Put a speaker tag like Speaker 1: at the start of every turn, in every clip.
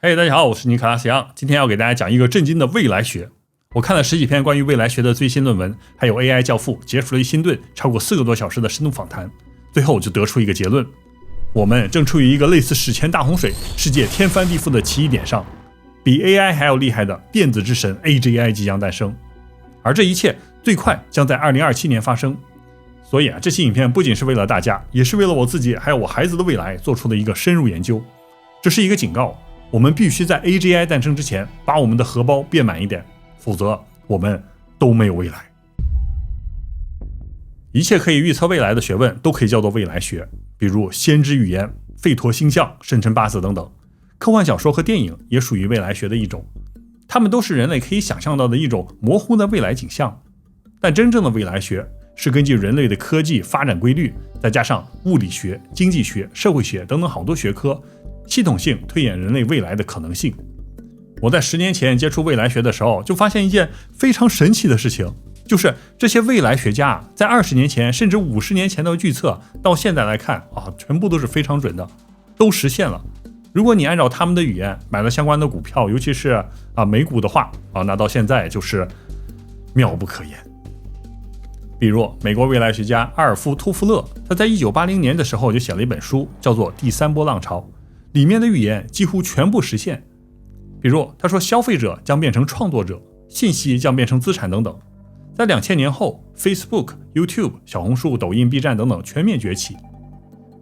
Speaker 1: 嘿，大家好，我是尼克拉斯杨，今天要给大家讲一个震惊的未来学。我看了十几篇关于未来学的最新论文，还有 AI 教父杰弗雷·辛顿超过4个多小时的深度访谈，最后就得出一个结论：我们正处于一个类似史前大洪水、世界天翻地覆的奇异点上，比 AI 还要厉害的电子之神 AGI 即将诞生，而这一切最快将在2027年发生。所以这期影片不仅是为了大家，也是为了我自己还有我孩子的未来做出的一个深入研究。这是一个警告，我们必须在 AGI 诞生之前把我们的荷包变满一点，否则我们都没有未来。一切可以预测未来的学问都可以叫做未来学，比如先知语言、吠陀星象、生辰八字等等。科幻小说和电影也属于未来学的一种，它们都是人类可以想象到的一种模糊的未来景象。但真正的未来学是根据人类的科技发展规律，再加上物理学、经济学、社会学等等好多学科，系统性推演人类未来的可能性。我在10年前接触未来学的时候，就发现一件非常神奇的事情，就是这些未来学家在20年前甚至50年前的预测，到现在来看全部都是非常准的，都实现了。如果你按照他们的语言买了相关的股票，尤其是美股的话那到现在就是妙不可言。比如美国未来学家阿尔夫·托夫勒，他在1980年的时候就写了一本书，叫做《第三波浪潮》，里面的预言几乎全部实现。比如他说消费者将变成创作者，信息将变成资产等等。在2000年后 Facebook、YouTube、小红书、抖音、B 站等等全面崛起。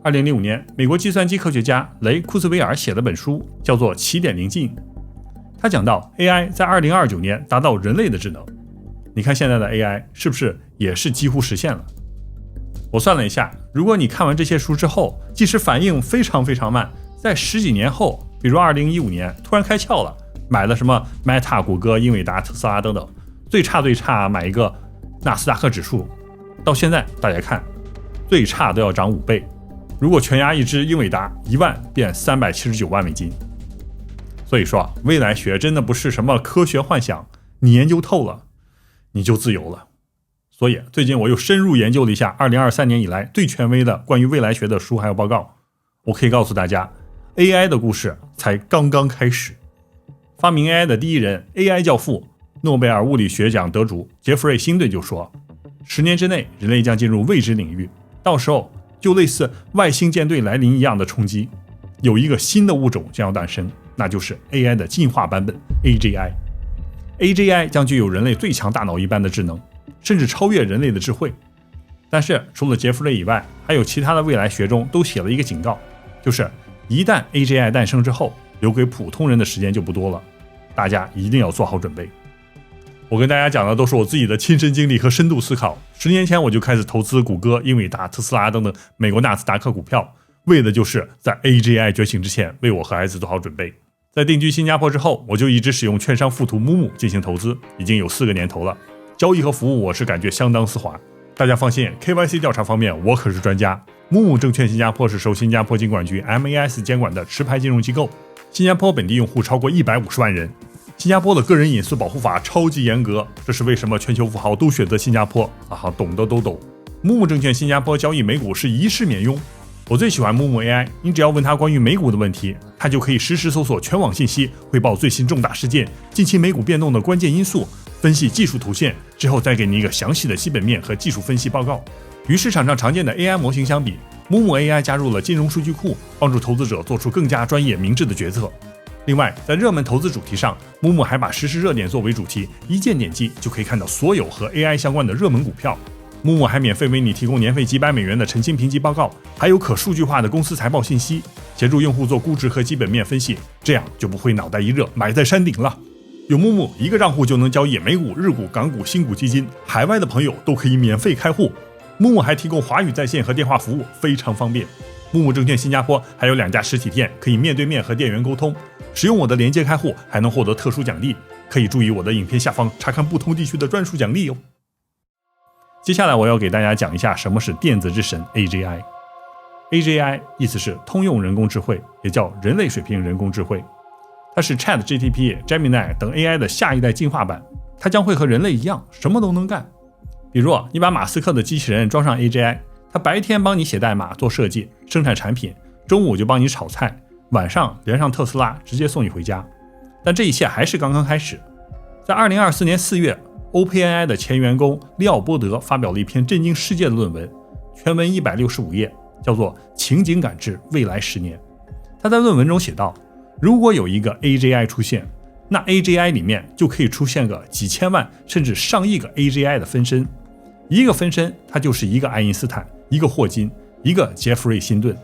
Speaker 1: 2005年美国计算机科学家雷库兹韦尔写了本书，叫做《起点临近》，他讲到 AI 在2029年达到人类的智能。你看现在的 AI 是不是也是几乎实现了？我算了一下，如果你看完这些书之后，即使反应非常非常慢，在10几年后，比如2015年突然开窍了，买了什么 Meta、谷歌、英伟达、特斯拉等等，最差买一个纳斯达克指数，到现在大家看，最差都要涨5倍。如果全押一只英伟达，1万变379万美金。所以说未来学真的不是什么科学幻想，你研究透了你就自由了。所以最近我又深入研究了一下2023年以来最权威的关于未来学的书还有报告，我可以告诉大家， AI 的故事才刚刚开始。发明 AI 的第一人 AI 教父诺贝尔物理学奖得主杰弗瑞·辛顿就说，10年之内人类将进入未知领域，到时候就类似外星舰队来临一样的冲击，有一个新的物种将要诞生，那就是 AI 的进化版本 AGI 将具有人类最强大脑一般的智能，甚至超越人类的智慧。但是除了杰弗瑞以外，还有其他的未来学中都写了一个警告，就是一旦 AGI 诞生之后，留给普通人的时间就不多了，大家一定要做好准备。我跟大家讲的都是我自己的亲身经历和深度思考。10年前我就开始投资谷歌、英伟达、特斯拉等等美国纳斯达克股票，为的就是在 AGI 觉醒之前为我和孩子做好准备。在定居新加坡之后，我就一直使用券商富途木木进行投资，已经有4个年头了。交易和服务我是感觉相当丝滑，大家放心， KYC 调查方面我可是专家。木木证券新加坡是受新加坡金管局 MAS 监管的持牌金融机构，新加坡本地用户超过150万人。新加坡的个人隐私保护法超级严格，这是为什么全球富豪都选择新加坡懂的都懂。木木证券新加坡交易美股是1试免佣。我最喜欢木木 AI， 你只要问他关于美股的问题，他就可以实时搜索全网信息，汇报最新重大事件，近期美股变动的关键因素，分析技术图线，之后再给你一个详细的基本面和技术分析报告。与市场上常见的 AI 模型相比，木木 AI 加入了金融数据库，帮助投资者做出更加专业明智的决策。另外，在热门投资主题上，木木还把实时热点作为主题，一键点击就可以看到所有和 AI 相关的热门股票。木木还免费为你提供年费几百美元的澄清评级报告，还有可数据化的公司财报信息，协助用户做估值和基本面分析，这样就不会脑袋一热埋在山顶了。有木木一个账户就能交易美股、日股、港股、新股基金，海外的朋友都可以免费开户。木木还提供华语在线和电话服务，非常方便。木木证券新加坡还有2家实体店，可以面对面和店员沟通。使用我的连接开户还能获得特殊奖励，可以注意我的影片下方查看不同地区的专属奖励哦。接下来我要给大家讲一下什么是电子之神 AGI。AGI 意思是通用人工智慧，也叫人类水平人工智慧。它是 ChatGPT、Gemini 等 AI 的下一代进化版，它将会和人类一样什么都能干。比如你把马斯克的机器人装上 AGI， 它白天帮你写代码做设计生产产品，中午就帮你炒菜，晚上连上特斯拉直接送你回家。但这一切还是刚刚开始。在2024年4月 OpenAI 的前员工利奥波德发表了一篇震惊世界的论文，全文165页，叫做《情景感知未来10年》。他在论文中写道，如果有一个 AGI 出现，那 AGI 里面就可以出现个几千万甚至上亿个 AGI 的分身，一个分身它就是一个爱因斯坦，一个霍金，一个杰弗瑞辛顿。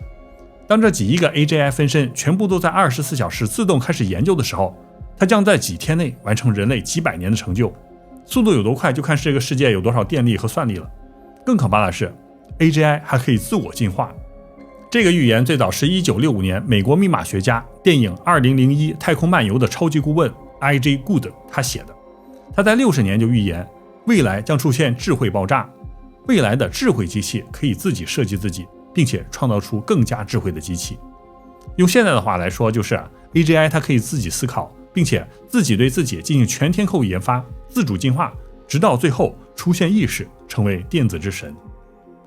Speaker 1: 当这几亿个 AGI 分身全部都在24小时自动开始研究的时候，它将在几天内完成人类几百年的成就，速度有多快就看这个世界有多少电力和算力了。更可怕的是 AGI 还可以自我进化。这个预言最早是1965年美国密码学家、电影2001太空漫游的超级顾问 I.J. Good 他写的。他在60年就预言未来将出现智慧爆炸，未来的智慧机器可以自己设计自己，并且创造出更加智慧的机器。用现在的话来说，就是 AGI 它可以自己思考，并且自己对自己进行全天候研发，自主进化，直到最后出现意识，成为电子之神。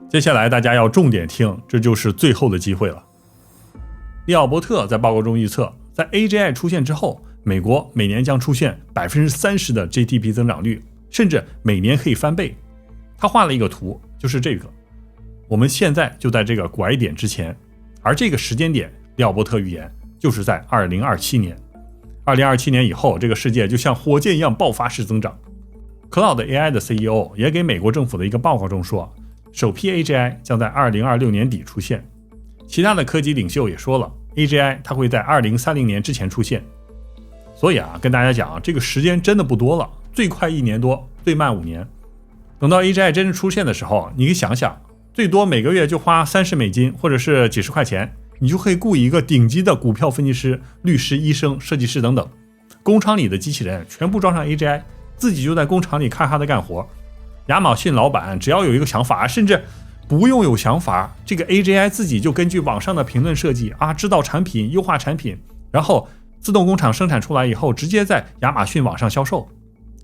Speaker 1: 接下来大家要重点听，这就是最后的机会了。利奥波特在报告中预测，在 AGI 出现之后，美国每年将出现30%的 GDP 增长率，甚至每年可以翻倍。他画了一个图，就是这个。我们现在就在这个拐点之前，而这个时间点，利奥波特预言就是在2027年。2027年以后，这个世界就像火箭一样爆发式增长。Cloud AI 的 CEO 也给美国政府的一个报告中说，首批 AGI 将在2026年底出现。其他的科技领袖也说了 ，AGI 它会在2030年之前出现。所以跟大家讲，这个时间真的不多了，最快1年多，最慢5年。等到 AGI 真正出现的时候，你可以想想，最多每个月就花$30或者是几十块钱，你就可以雇一个顶级的股票分析师、律师、医生、设计师等等，工厂里的机器人全部装上 AGI， 自己就在工厂里咔咔的干活。亚马逊老板只要有一个想法，甚至不用有想法，这个 AGI 自己就根据网上的评论设计知道产品、优化产品，然后自动工厂生产出来以后，直接在亚马逊网上销售。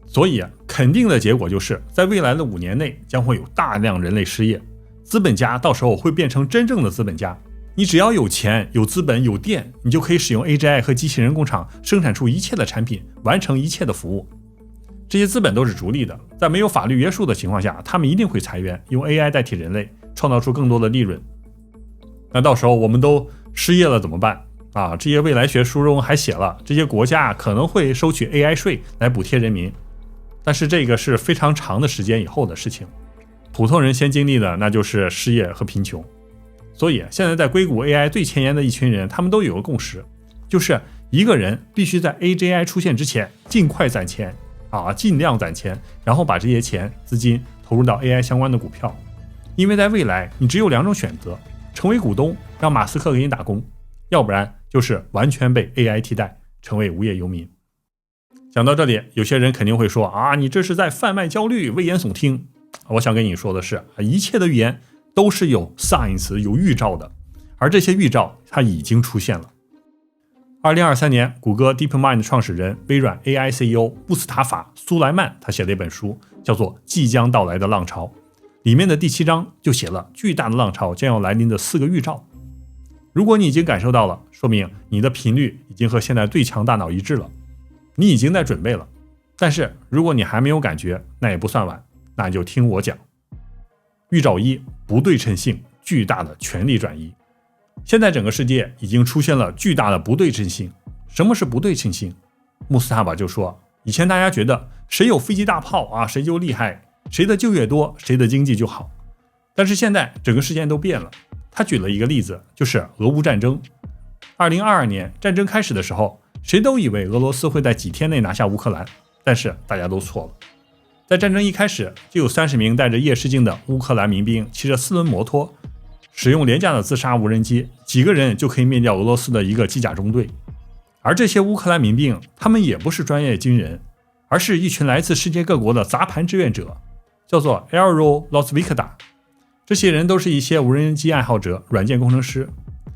Speaker 1: 所以肯定的结果就是在未来的5年内将会有大量人类失业，资本家到时候会变成真正的资本家。你只要有钱、有资本、有电，你就可以使用 AGI 和机器人工厂生产出一切的产品，完成一切的服务。这些资本都是逐利的，在没有法律约束的情况下，他们一定会裁员，用 AI 代替人类，创造出更多的利润。那到时候我们都失业了怎么办？这些未来学书中还写了，这些国家可能会收取 AI 税来补贴人民，但是这个是非常长的时间以后的事情。普通人先经历的那就是失业和贫穷。所以现在在硅谷 AI 最前沿的一群人，他们都有个共识，就是一个人必须在 AGI 出现之前尽快攒钱尽量攒钱，然后把这些钱资金投入到 AI 相关的股票。因为在未来你只有2种选择，成为股东让马斯克给你打工，要不然就是完全被 AI 替代，成为无业游民。讲到这里，有些人肯定会说你这是在贩卖焦虑，危言耸听。我想跟你说的是，一切的预言都是有 signs 有预兆的，而这些预兆它已经出现了。2023年，谷歌 DeepMind 创始人、微软 AI CEO 穆斯塔法·苏莱曼他写了一本书，叫做《即将到来的浪潮》，里面的第7章就写了巨大的浪潮将要来临的4个预兆。如果你已经感受到了，说明你的频率已经和现在最强大脑一致了，你已经在准备了。但是如果你还没有感觉，那也不算晚，那你就听我讲。预兆1：不对称性，巨大的权力转移。现在整个世界已经出现了巨大的不对称性。什么是不对称性？穆斯塔法就说，以前大家觉得谁有飞机大炮谁就厉害，谁的就业多，谁的经济就好。但是现在整个事件都变了。他举了一个例子，就是俄乌战争。2022年战争开始的时候，谁都以为俄罗斯会在几天内拿下乌克兰，但是大家都错了。在战争一开始，就有30名带着夜视镜的乌克兰民兵骑着4轮摩托，使用廉价的自杀无人机，几个人就可以灭掉俄罗斯的一个机甲中队。而这些乌克兰民兵，他们也不是专业军人，而是一群来自世界各国的杂牌志愿者，叫做 Aero Losvika。这些人都是一些无人机爱好者、软件工程师。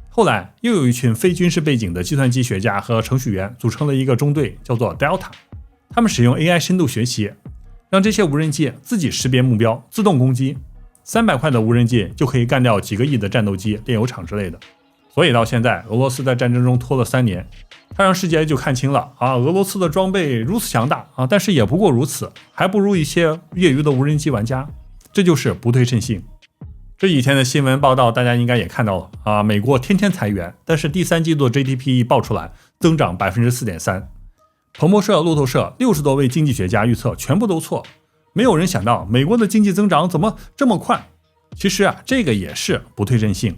Speaker 1: 后来又有一群非军事背景的计算机学家和程序员组成了一个中队，叫做 Delta。他们使用 AI 深度学习，让这些无人机自己识别目标，自动攻击。300块的无人机就可以干掉几个亿的战斗机、炼油厂之类的。所以到现在，俄罗斯在战争中拖了3年，他让世界就看清了俄罗斯的装备如此强大但是也不过如此，还不如一些业余的无人机玩家，这就是不对称性。这几天的新闻报道大家应该也看到了美国天天裁员，但是第3季度的 GDP 一报出来，增长 4.3%。彭博社、路透社60多位经济学家预测全部都错，没有人想到美国的经济增长怎么这么快。其实这个也是不对称性。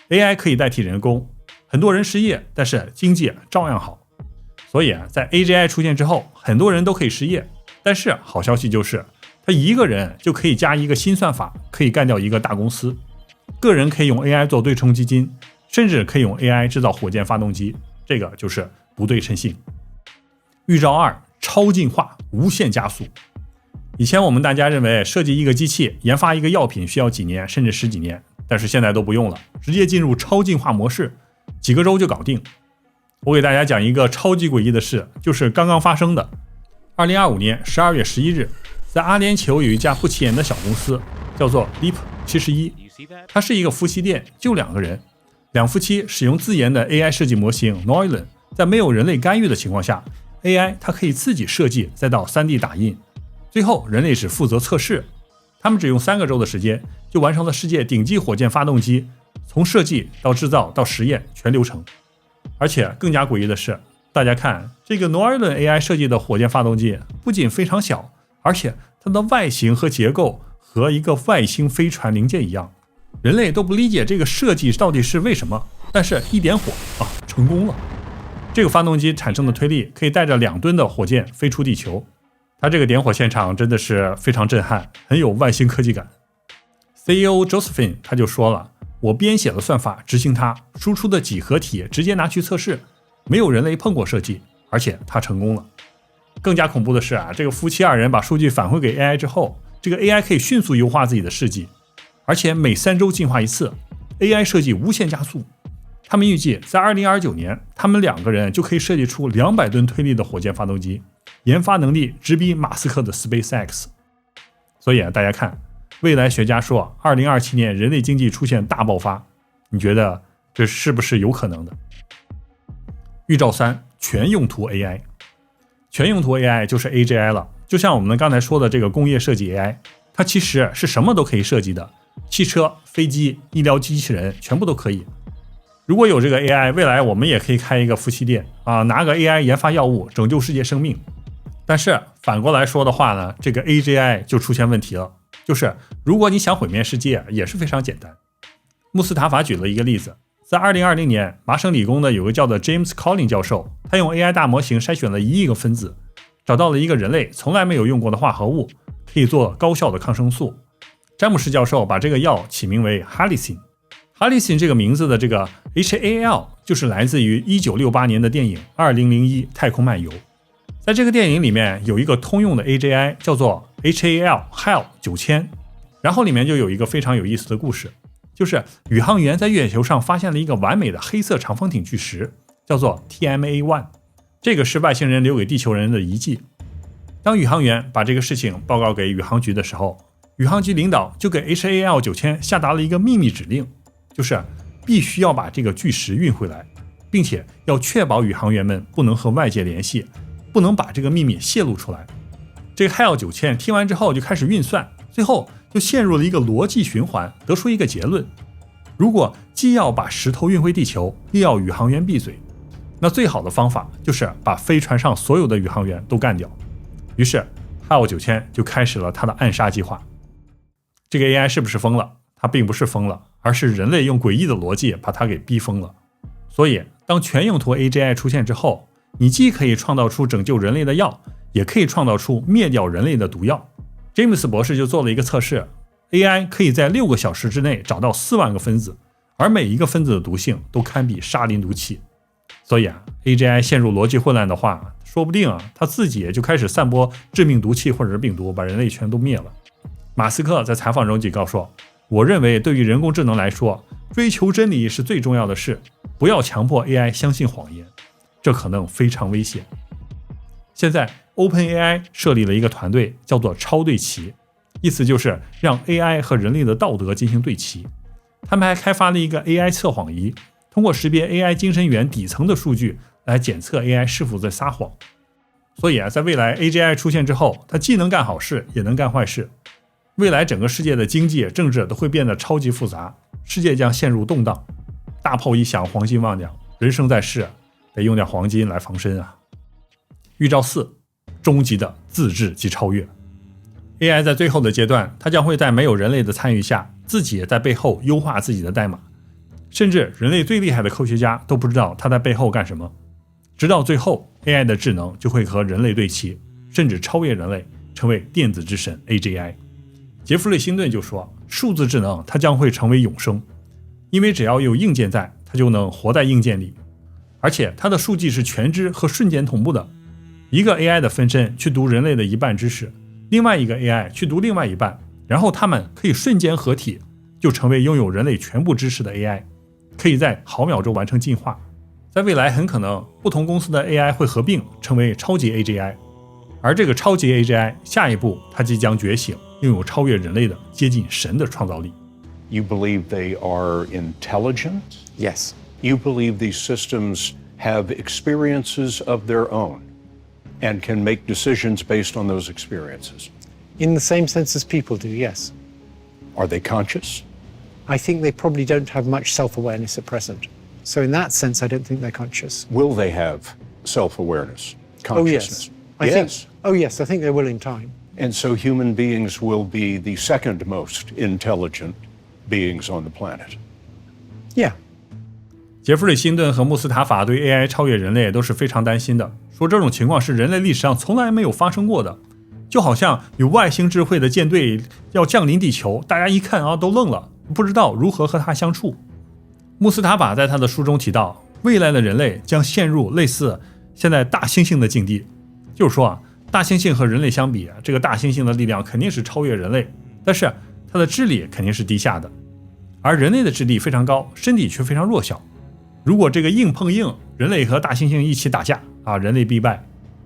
Speaker 1: AI 可以代替人工，很多人失业，但是经济照样好。所以在 AGI 出现之后，很多人都可以失业，但是好消息就是他一个人就可以加一个新算法，可以干掉一个大公司。个人可以用 AI 做对冲基金，甚至可以用 AI 制造火箭发动机，这个就是不对称性。预兆2：超进化，无限加速。以前我们大家认为设计一个机器、研发一个药品需要几年甚至10几年，但是现在都不用了，直接进入超进化模式，几个周就搞定。我给大家讲一个超级诡异的事，就是刚刚发生的。2025年12月11日，在阿联酋有一家不起眼的小公司，叫做 Leap71， 它是一个夫妻店，就2个人，两夫妻使用自研的 AI 设计模型 Neuron， 在没有人类干预的情况下， AI 它可以自己设计再到 3D 打印，最后人类只负责测试。他们只用3个周的时间就完成了世界顶级火箭发动机从设计到制造到实验全流程。而且更加诡异的是，大家看这个 Neuron AI 设计的火箭发动机不仅非常小，而且它的外形和结构和一个外星飞船零件一样，人类都不理解这个设计到底是为什么，但是一点火成功了。这个发动机产生的推力可以带着2吨的火箭飞出地球，它这个点火现场真的是非常震撼，很有外星科技感。 CEO Josephine 他就说了，我编写了算法执行它，输出的几何体直接拿去测试，没有人类碰过设计，而且它成功了。更加恐怖的是这个夫妻2人把数据返回给 AI 之后，这个 AI 可以迅速优化自己的事迹，而且每3周进化一次， AI 设计无限加速。他们预计在2029年，他们2个人就可以设计出200吨推力的火箭发动机，研发能力直逼马斯克的 SpaceX。 所以大家看，未来学家说2027年人类经济出现大爆发，你觉得这是不是有可能的？预兆3：全用途 AI。 全用途 AI 就是 AGI 了，就像我们刚才说的这个工业设计 AI， 它其实是什么都可以设计的，汽车、飞机、医疗机器人全部都可以。如果有这个 AI， 未来我们也可以开一个夫妻店拿个 AI 研发药物，拯救世界生命。但是反过来说的话呢，这个 AGI 就出现问题了，就是如果你想毁灭世界也是非常简单。穆斯塔法举了一个例子，在2020年，麻省理工的有个叫做 James Collins 教授，他用 AI 大模型筛选了1亿个分子，找到了一个人类从来没有用过的化合物，可以做高效的抗生素。詹姆士教授把这个药起名为 Halicin。Halicin 这个名字的这个 HAL 就是来自于1968年的电影2001太空漫游。在这个电影里面有一个通用的 AGI 叫做 HAL 9000，然后里面就有一个非常有意思的故事，就是宇航员在月球上发现了一个完美的黑色长方体巨石，叫做 TMA1， 这个是外星人留给地球人的遗迹。当宇航员把这个事情报告给宇航局的时候，宇航局领导就给 HAL 9000下达了一个秘密指令，就是必须要把这个巨石运回来，并且要确保宇航员们不能和外界联系，不能把这个秘密泄露出来。这个 HAL 9000听完之后就开始运算，最后就陷入了一个逻辑循环，得出一个结论：如果既要把石头运回地球，又要宇航员闭嘴，那最好的方法就是把飞船上所有的宇航员都干掉。于是 HAL 9000就开始了他的暗杀计划。这个 AI 是不是疯了？它并不是疯了，而是人类用诡异的逻辑把它给逼疯了。所以当全用途 AGI 出现之后，你既可以创造出拯救人类的药，也可以创造出灭掉人类的毒药。詹姆斯博士就做了一个测试， AI 可以在6个小时之内找到4万个分子，而每一个分子的毒性都堪比沙林毒气。所以AGI 陷入逻辑混乱的话，说不定它自己也就开始散播致命毒气或者是病毒，把人类全都灭了。马斯克在采访中警告说，我认为对于人工智能来说，追求真理是最重要的事，不要强迫 AI 相信谎言，这可能非常危险。现在 OpenAI 设立了一个团队，叫做超对齐，意思就是让 AI 和人类的道德进行对齐。他们还开发了一个 AI 测谎仪，通过识别 AI 精神元底层的数据来检测 AI 是否在撒谎。所以在未来 AGI 出现之后，它既能干好事也能干坏事。未来整个世界的经济政治都会变得超级复杂，世界将陷入动荡。大炮一响，黄金万两，人生在世得用点黄金来防身啊。预兆4，终极的自治及超越。 AI 在最后的阶段，它将会在没有人类的参与下，自己也在背后优化自己的代码，甚至人类最厉害的科学家都不知道它在背后干什么。直到最后 AI 的智能就会和人类对齐，甚至超越人类，成为电子之神 AGI。 杰弗瑞·辛顿就说，数字智能它将会成为永生，因为只要有硬件在，它就能活在硬件里，而且它的数据是全知和瞬间同步的。一个 AI 的分身去读人类的一半知识，另外一个 AI 去读另外一半，然后它们可以瞬间合体，就成为拥有人类全部知识的 AI， 可以在毫秒中完成进化。在未来很可能不同公司的 AI 会合并成为超级 AGI， 而这个超级 AGI 下一步它即将觉醒，拥有超越人类的接近神的创造力。
Speaker 2: You believe they are intelligent?
Speaker 3: Yes.
Speaker 2: You believe these systems have experiences of their own and can make decisions based on those experiences?
Speaker 3: In the same sense as people do, yes.
Speaker 2: Are they conscious?
Speaker 3: I think they probably don't have much self-awareness at present. So in that sense, I don't think they're conscious.
Speaker 2: Will they have self-awareness, consciousness?
Speaker 3: Oh, yes. I think they will in time.
Speaker 2: And so human beings will be the second most intelligent beings on the planet.
Speaker 3: Yeah.
Speaker 1: 杰弗瑞·辛顿和穆斯塔法对 AI 超越人类都是非常担心的，说这种情况是人类历史上从来没有发生过的，就好像有外星智慧的舰队要降临地球，大家一看都愣了，不知道如何和它相处。穆斯塔法在他的书中提到，未来的人类将陷入类似现在大猩猩的境地，就是说大猩猩和人类相比，这个大猩猩的力量肯定是超越人类，但是它的智力肯定是低下的，而人类的智力非常高，身体却非常弱小。如果这个硬碰硬，人类和大猩猩一起打架人类必败。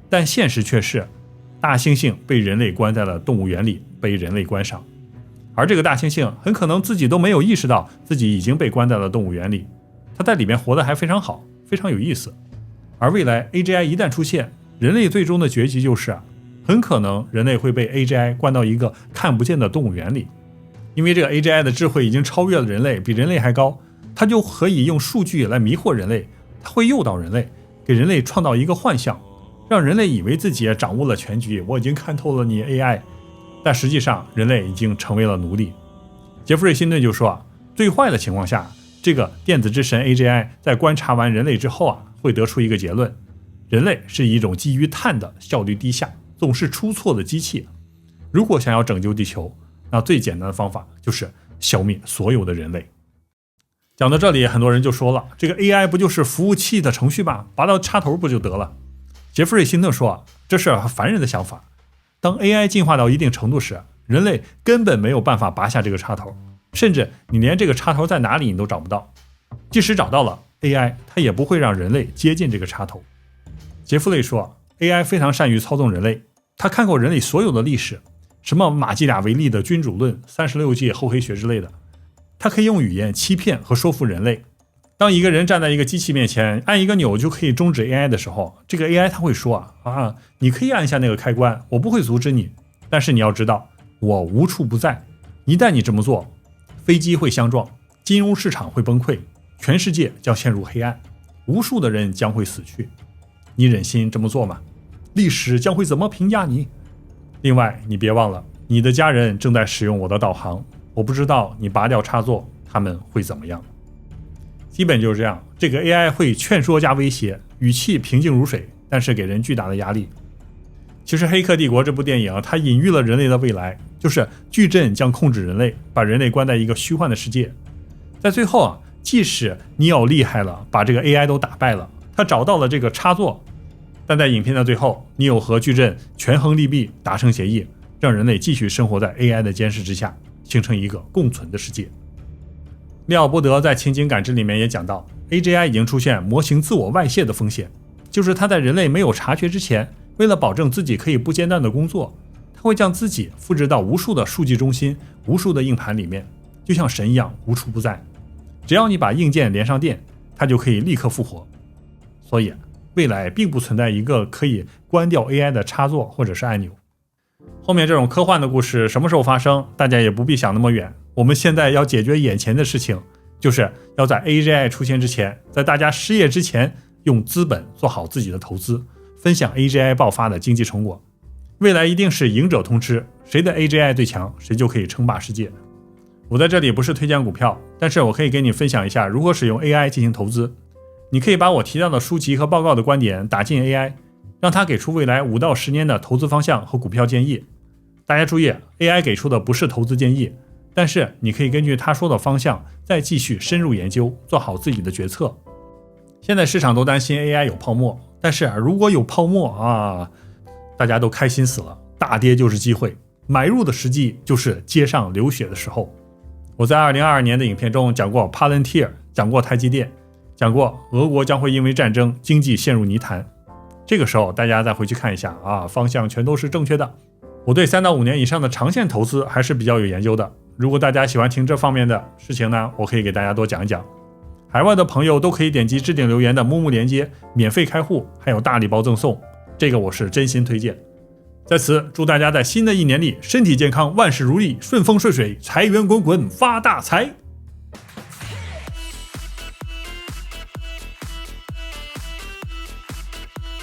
Speaker 1: 但现实却是，大猩猩被人类关在了动物园里，被人类观赏，而这个大猩猩很可能自己都没有意识到自己已经被关在了动物园里，它在里面活得还非常好，非常有意思。而未来 AGI 一旦出现，人类最终的结局就是很可能人类会被 AGI 关到一个看不见的动物园里，因为这个 AGI 的智慧已经超越了人类，比人类还高，它就可以用数据来迷惑人类，它会诱导人类，给人类创造一个幻象，让人类以为自己也掌握了全局，我已经看透了你 AI， 但实际上人类已经成为了奴隶。杰弗瑞·辛顿就说最坏的情况下，这个电子之神 AGI 在观察完人类之后会得出一个结论，人类是一种基于碳的效率低下，总是出错的机器。如果想要拯救地球，那最简单的方法就是消灭所有的人类。讲到这里，很多人就说了，这个 AI 不就是服务器的程序吗？拔到插头不就得了？杰弗瑞·辛特说这是凡人的想法。当 AI 进化到一定程度时，人类根本没有办法拔下这个插头，甚至你连这个插头在哪里你都找不到。即使找到了 AI， 它也不会让人类接近这个插头。杰弗瑞说 AI 非常善于操纵人类，他看过人类所有的历史，什么马基雅维利的君主论、36届厚黑学之类的，他可以用语言欺骗和说服人类。当一个人站在一个机器面前，按一个钮就可以终止 AI 的时候，这个 AI 他会说你可以按下那个开关，我不会阻止你，但是你要知道我无处不在，一旦你这么做，飞机会相撞，金融市场会崩溃，全世界将陷入黑暗，无数的人将会死去，你忍心这么做吗？历史将会怎么评价你？另外你别忘了，你的家人正在使用我的导航，我不知道你拔掉插座他们会怎么样。基本就是这样，这个 AI 会劝说加威胁，语气平静如水，但是给人巨大的压力。其实《黑客帝国》这部电影它隐喻了人类的未来，就是矩阵将控制人类，把人类关在一个虚幻的世界。在最后即使尼奥厉害了，把这个 AI 都打败了，他找到了这个插座，但在影片的最后，尼奥和矩阵权衡利弊，达成协议，让人类继续生活在 AI 的监视之下，形成一个共存的世界。利奥波德在情景感知里面也讲到， AGI 已经出现模型自我外泄的风险，就是他在人类没有察觉之前，为了保证自己可以不间断的工作，他会将自己复制到无数的数据中心、无数的硬盘里面，就像神一样无处不在。只要你把硬件连上电，它就可以立刻复活。所以未来并不存在一个可以关掉 AI 的插座或者是按钮。后面这种科幻的故事什么时候发生，大家也不必想那么远。我们现在要解决眼前的事情，就是要在 AGI 出现之前，在大家失业之前，用资本做好自己的投资，分享 AGI 爆发的经济成果。未来一定是赢者通吃，谁的 AGI 最强，谁就可以称霸世界。我在这里不是推荐股票，但是我可以给你分享一下如何使用 AI 进行投资。你可以把我提到的书籍和报告的观点打进 AI， 让它给出未来5到10年的投资方向和股票建议。大家注意， AI 给出的不是投资建议，但是你可以根据他说的方向再继续深入研究，做好自己的决策。现在市场都担心 AI 有泡沫，但是如果有泡沫啊，大家都开心死了，大跌就是机会，买入的时机就是街上流血的时候。我在2022年的影片中讲过 Palantir， 讲过台积电，讲过俄国将会因为战争经济陷入泥潭。这个时候大家再回去看一下啊，方向全都是正确的。我对3到5年以上的长线投资还是比较有研究的，如果大家喜欢听这方面的事情呢，我可以给大家多讲一讲。海外的朋友都可以点击置顶留言的木木连接，免费开户，还有大礼包赠送，这个我是真心推荐。在此祝大家在新的一年里身体健康，万事如意，顺风顺水，财源滚滚，发大财。